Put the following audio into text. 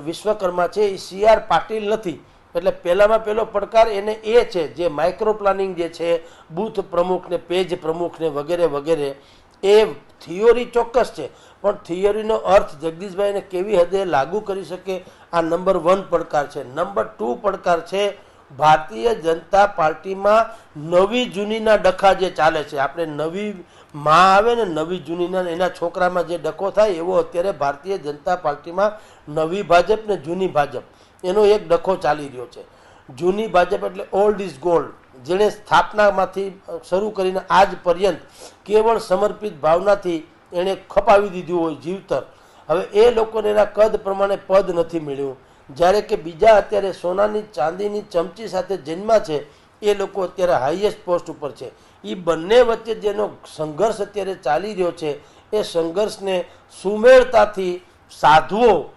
વિશ્વકર્મા છે એ CR પાટીલ નથી. એટલે પહેલામાં પહેલો પડકાર એને એ છે જે માઇક્રો પ્લાનિંગ જે છે, બૂથ પ્રમુખ ને પેજ પ્રમુખ ને વગેરે વગેરે, એ થિયોરી ચોક્કસ છે, પણ થિયોરીનો અર્થ જગદીશભાઈને કેવી હદે લાગુ કરી શકે, આ નંબર 1 પડકાર છે. નંબર 2 પડકાર છે ભારતીય જનતા પાર્ટીમાં નવી જૂનીના ડખા જે ચાલે છે. આપણે નવી માં આવે ને નવી જૂનીના, એના છોકરામાં જે ડખો થાય એવો અત્યારે ભારતીય જનતા પાર્ટીમાં નવી ભાજપ ને જૂની ભાજપ એનો એક ડખો ચાલી રહ્યો છે. જૂની ભાજપ એટલે ઓલ્ડ ઇઝ ગોલ્ડ, જેણે સ્થાપનામાંથી શરૂ કરીને આજ પર્યંત કેવળ સમર્પિત ભાવનાથી એણે ખપાવી દીધું હોય જીવતર. હવે એ લોકોને એના કદ પ્રમાણે પદ નથી મળ્યું, જ્યારે કે બીજા અત્યારે સોનાની ચાંદીની ચમચી સાથે જન્મા છે એ લોકો અત્યારે હાઈએસ્ટ પોસ્ટ ઉપર છે. એ બંને વચ્ચે જેનો સંઘર્ષ અત્યારે ચાલી રહ્યો છે એ સંઘર્ષને સુમેળતાથી સાધવો